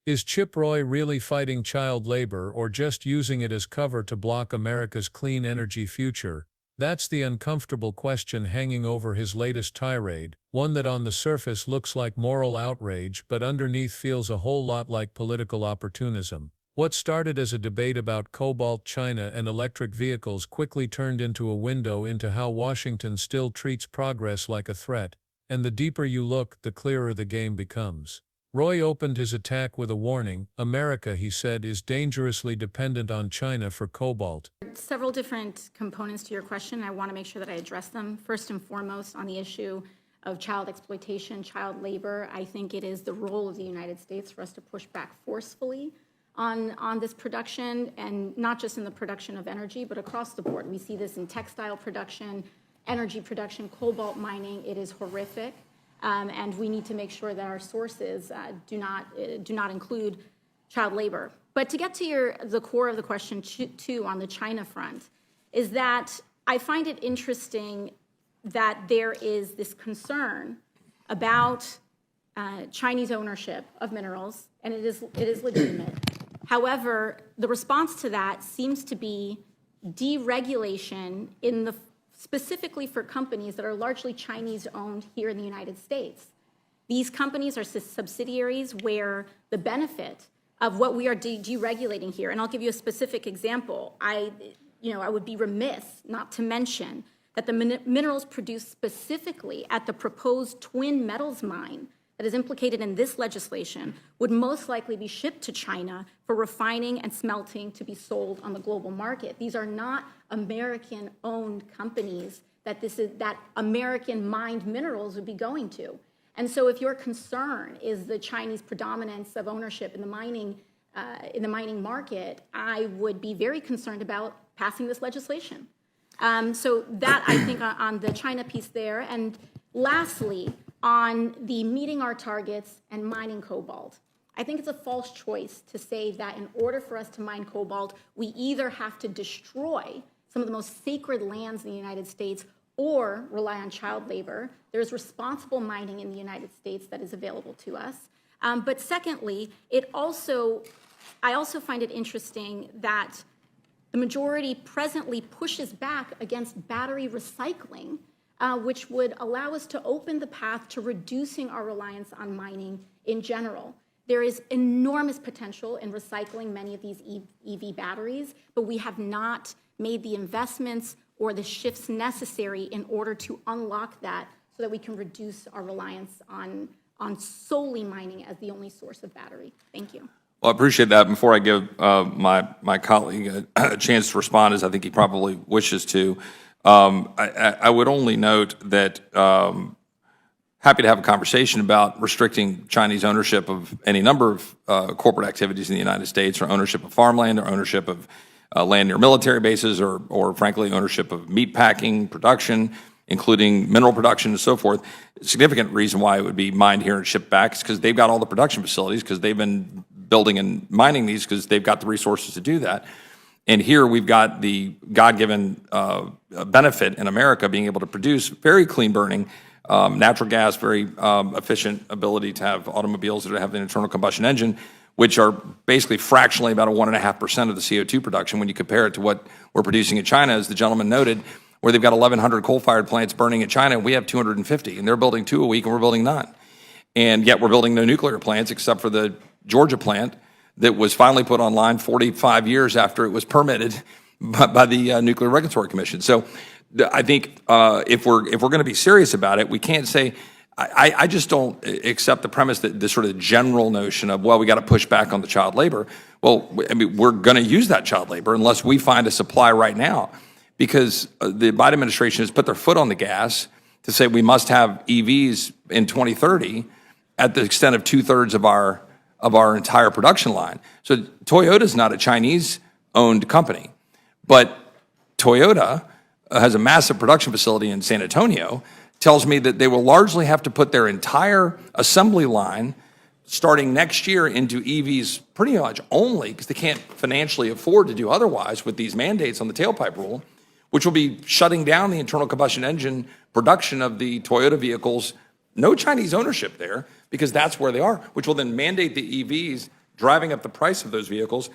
Is Chip Roy really fighting child labor or just using it as cover to block America's clean energy future? That's the uncomfortable question hanging over his latest tirade, one that on the surface looks like moral outrage but underneath feels a whole lot like political opportunism. What started as a debate about cobalt, China, and electric vehicles quickly turned into a window into how Washington still treats progress like a threat, and the deeper you look, the clearer the game becomes. Roy opened his attack with a warning. America, he said, is dangerously dependent on China for cobalt. Several different components to your question. I want to make sure that I address them. First and foremost, on the issue of child exploitation, child labor, I think it is the role of the United States for us to push back forcefully on this production, and not just in the production of energy, but across the board. We see this in textile production, energy production, cobalt mining. It is horrific. And we need to make sure that our sources do not include child labor. But to get to the core of the question, too, on the China front, is that I find it interesting that there is this concern about Chinese ownership of minerals, and it is legitimate. However, the response to that seems to be deregulation specifically for companies that are largely Chinese-owned here in the United States. These companies are subsidiaries where the benefit of what we are deregulating here, and I'll give you a specific example. I would be remiss not to mention that the minerals produced specifically at the proposed Twin Metals mine that is implicated in this legislation would most likely be shipped to China for refining and smelting to be sold on the global market. These are not American-owned companies that American mined minerals would be going to. And so if your concern is the Chinese predominance of ownership in the mining market, I would be very concerned about passing this legislation. So that, I think, on the China piece there. And lastly, on the meeting our targets and mining cobalt. I think it's a false choice to say that in order for us to mine cobalt, we either have to destroy some of the most sacred lands in the United States or rely on child labor. There's responsible mining in the United States that is available to us. But secondly, I also find it interesting that the majority presently pushes back against battery recycling, which would allow us to open the path to reducing our reliance on mining in general. There is enormous potential in recycling many of these EV batteries, but we have not made the investments or the shifts necessary in order to unlock that so that we can reduce our reliance on solely mining as the only source of battery. Thank you. Well, I appreciate that. Before I give my colleague a chance to respond, as I think he probably wishes to, I would only note that happy to have a conversation about restricting Chinese ownership of any number of corporate activities in the United States, or ownership of farmland, or ownership of land near military bases, or frankly, ownership of meat packing, production, including mineral production and so forth. A significant reason why it would be mined here and shipped back is because they've got all the production facilities, because they've been building and mining these, because they've got the resources to do that. And here we've got the God-given benefit in America being able to produce very clean burning natural gas, very efficient ability to have automobiles that have an internal combustion engine, which are basically fractionally about a 1.5% of the CO2 production when you compare it to what we're producing in China, as the gentleman noted, where they've got 1,100 coal-fired plants burning in China, and we have 250, and they're building 2 a week, and we're building none. And yet we're building no nuclear plants except for the Georgia plant that was finally put online 45 years after it was permitted by the Nuclear Regulatory Commission. So I think if we're going to be serious about it, we can't say, I just don't accept the premise that this sort of general notion of, well, we got to push back on the child labor. Well, I mean, we're going to use that child labor unless we find a supply right now, because the Biden administration has put their foot on the gas to say we must have EVs in 2030 at the extent of 2/3 of our entire production line. So Toyota is not a Chinese-owned company, but Toyota has a massive production facility in San Antonio, tells me that they will largely have to put their entire assembly line starting next year into EVs pretty much only, because they can't financially afford to do otherwise with these mandates on the tailpipe rule, which will be shutting down the internal combustion engine production of the Toyota vehicles. No Chinese ownership there, because that's where they are, which will then mandate the EVs driving up the price of those vehicles,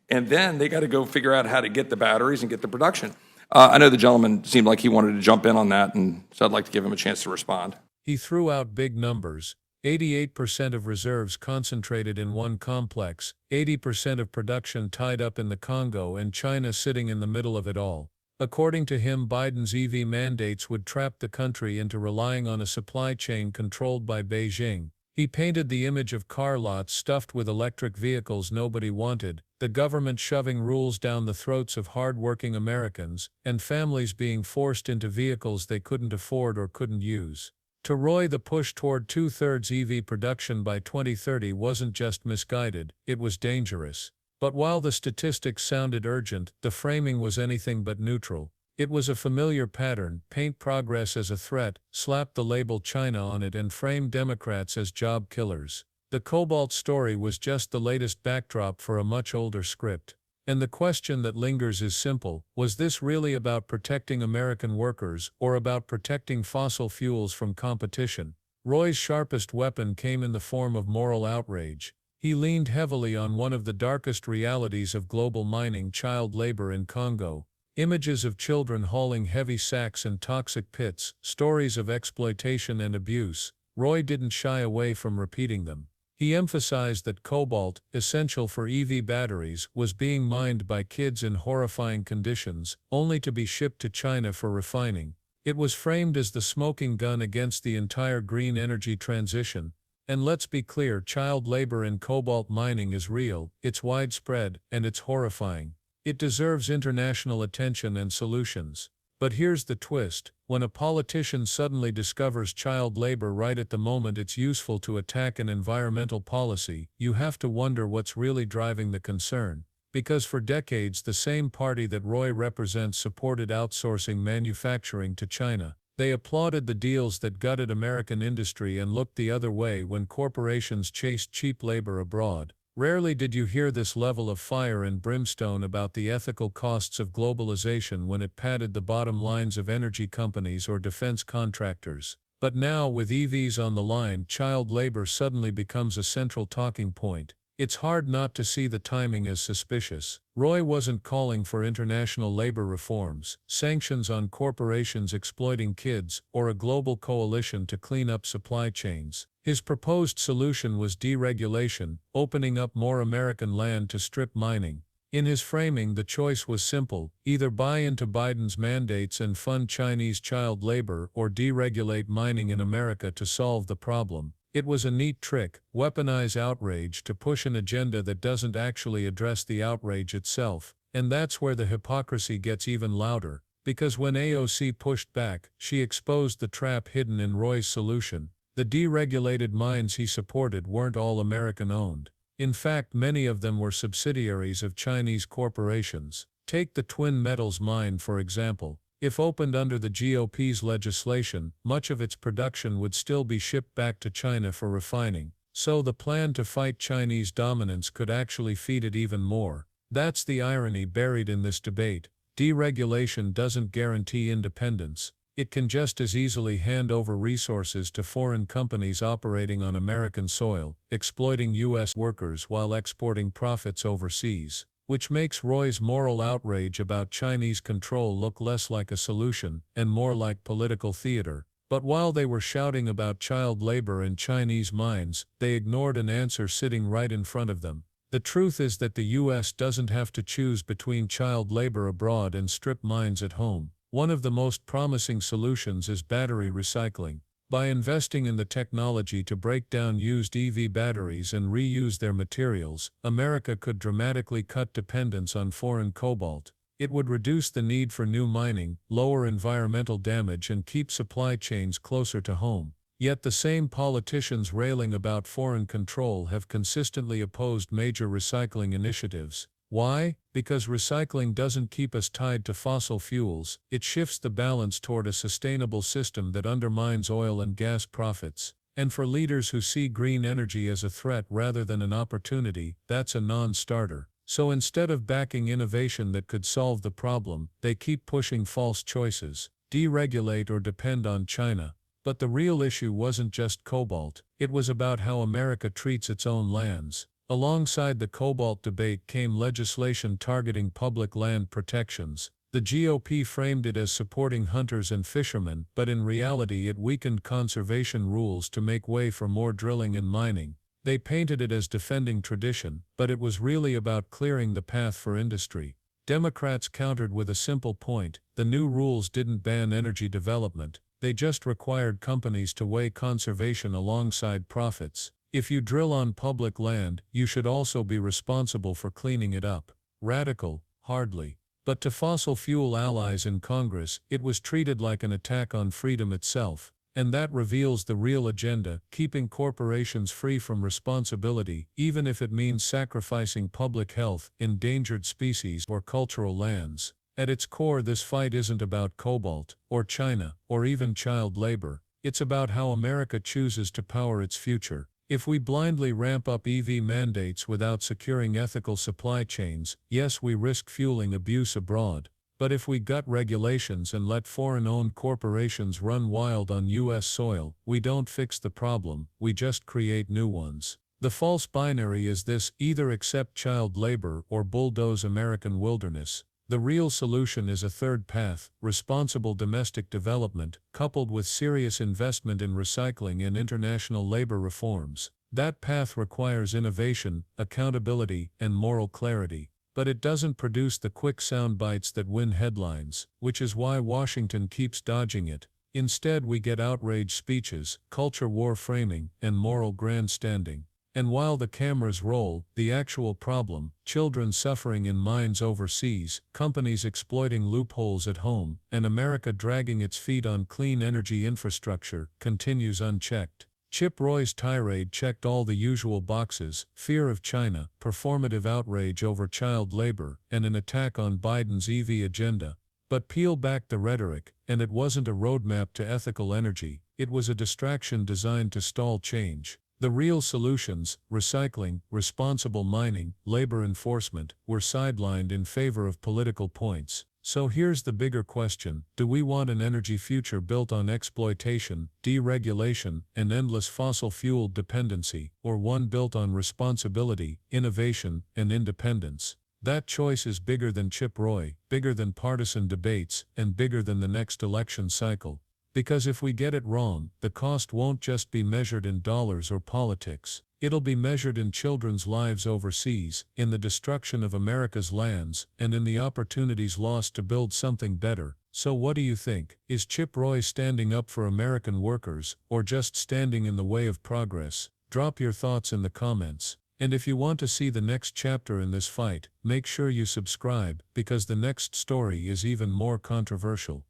and then they got to go figure out how to get the batteries and get the production. I know the gentleman seemed like he wanted to jump in on that, and so I'd like to give him a chance to respond. He threw out big numbers. 88% of reserves concentrated in one complex, 80% of production tied up in the Congo, and China sitting in the middle of it all. According to him, Biden's EV mandates would trap the country into relying on a supply chain controlled by Beijing. He painted the image of car lots stuffed with electric vehicles nobody wanted, the government shoving rules down the throats of hard-working Americans, and families being forced into vehicles they couldn't afford or couldn't use. To Roy, the push toward 2/3 EV production by 2030 wasn't just misguided, it was dangerous. But while the statistics sounded urgent, the framing was anything but neutral. It was a familiar pattern: paint progress as a threat, slap the label China on it, and frame Democrats as job killers. The cobalt story was just the latest backdrop for a much older script. And the question that lingers is simple: was this really about protecting American workers, or about protecting fossil fuels from competition? Roy's sharpest weapon came in the form of moral outrage. He leaned heavily on one of the darkest realities of global mining: child labor in Congo. Images of children hauling heavy sacks in toxic pits, stories of exploitation and abuse. Roy didn't shy away from repeating them. He emphasized that cobalt, essential for EV batteries, was being mined by kids in horrifying conditions, only to be shipped to China for refining. It was framed as the smoking gun against the entire green energy transition. And let's be clear, child labor in cobalt mining is real, it's widespread, and it's horrifying. It deserves international attention and solutions. But here's the twist: when a politician suddenly discovers child labor right at the moment it's useful to attack an environmental policy, you have to wonder what's really driving the concern. Because for decades the same party that Roy represents supported outsourcing manufacturing to China. They applauded the deals that gutted American industry and looked the other way when corporations chased cheap labor abroad. Rarely did you hear this level of fire and brimstone about the ethical costs of globalization when it padded the bottom lines of energy companies or defense contractors. But now, with EVs on the line, child labor suddenly becomes a central talking point. It's hard not to see the timing as suspicious. Roy wasn't calling for international labor reforms, sanctions on corporations exploiting kids, or a global coalition to clean up supply chains. His proposed solution was deregulation, opening up more American land to strip mining. In his framing, the choice was simple: either buy into Biden's mandates and fund Chinese child labor, or deregulate mining in America to solve the problem. It was a neat trick: weaponize outrage to push an agenda that doesn't actually address the outrage itself. And that's where the hypocrisy gets even louder. Because when AOC pushed back, she exposed the trap hidden in Roy's solution. The deregulated mines he supported weren't all American-owned. In fact, many of them were subsidiaries of Chinese corporations. Take the Twin Metals mine, for example. If opened under the GOP's legislation, much of its production would still be shipped back to China for refining. So the plan to fight Chinese dominance could actually feed it even more. That's the irony buried in this debate. Deregulation doesn't guarantee independence. It can just as easily hand over resources to foreign companies operating on American soil, exploiting U.S. workers while exporting profits overseas. Which makes Roy's moral outrage about Chinese control look less like a solution, and more like political theater. But while they were shouting about child labor in Chinese mines, they ignored an answer sitting right in front of them. The truth is that the U.S. doesn't have to choose between child labor abroad and strip mines at home. One of the most promising solutions is battery recycling. By investing in the technology to break down used EV batteries and reuse their materials, America could dramatically cut dependence on foreign cobalt. It would reduce the need for new mining, lower environmental damage, and keep supply chains closer to home. Yet the same politicians railing about foreign control have consistently opposed major recycling initiatives. Why? Because recycling doesn't keep us tied to fossil fuels, it shifts the balance toward a sustainable system that undermines oil and gas profits. And for leaders who see green energy as a threat rather than an opportunity, that's a non-starter. So instead of backing innovation that could solve the problem, they keep pushing false choices: deregulate or depend on China. But the real issue wasn't just cobalt, it was about how America treats its own lands. Alongside the cobalt debate came legislation targeting public land protections. The GOP framed it as supporting hunters and fishermen, but in reality it weakened conservation rules to make way for more drilling and mining. They painted it as defending tradition, but it was really about clearing the path for industry. Democrats countered with a simple point: the new rules didn't ban energy development, they just required companies to weigh conservation alongside profits. If you drill on public land, you should also be responsible for cleaning it up. Radical? Hardly. But to fossil fuel allies in Congress, it was treated like an attack on freedom itself. And that reveals the real agenda: keeping corporations free from responsibility, even if it means sacrificing public health, endangered species, or cultural lands. At its core, this fight isn't about cobalt, or China, or even child labor. It's about how America chooses to power its future. If we blindly ramp up EV mandates without securing ethical supply chains, yes, we risk fueling abuse abroad. But if we gut regulations and let foreign-owned corporations run wild on U.S. soil, we don't fix the problem, we just create new ones. The false binary is this: either accept child labor or bulldoze American wilderness. The real solution is a third path: responsible domestic development, coupled with serious investment in recycling and international labor reforms. That path requires innovation, accountability, and moral clarity. But it doesn't produce the quick sound bites that win headlines, which is why Washington keeps dodging it. Instead, we get outrage speeches, culture war framing, and moral grandstanding. And while the cameras roll, the actual problem, children suffering in mines overseas, companies exploiting loopholes at home, and America dragging its feet on clean energy infrastructure, continues unchecked. Chip Roy's tirade checked all the usual boxes: fear of China, performative outrage over child labor, and an attack on Biden's EV agenda. But peel back the rhetoric, and it wasn't a roadmap to ethical energy, it was a distraction designed to stall change. The real solutions, recycling, responsible mining, labor enforcement, were sidelined in favor of political points. So here's the bigger question: do we want an energy future built on exploitation, deregulation, and endless fossil fuel dependency, or one built on responsibility, innovation, and independence? That choice is bigger than Chip Roy, bigger than partisan debates, and bigger than the next election cycle. Because if we get it wrong, the cost won't just be measured in dollars or politics. It'll be measured in children's lives overseas, in the destruction of America's lands, and in the opportunities lost to build something better. So what do you think? Is Chip Roy standing up for American workers, or just standing in the way of progress? Drop your thoughts in the comments. And if you want to see the next chapter in this fight, make sure you subscribe, because the next story is even more controversial.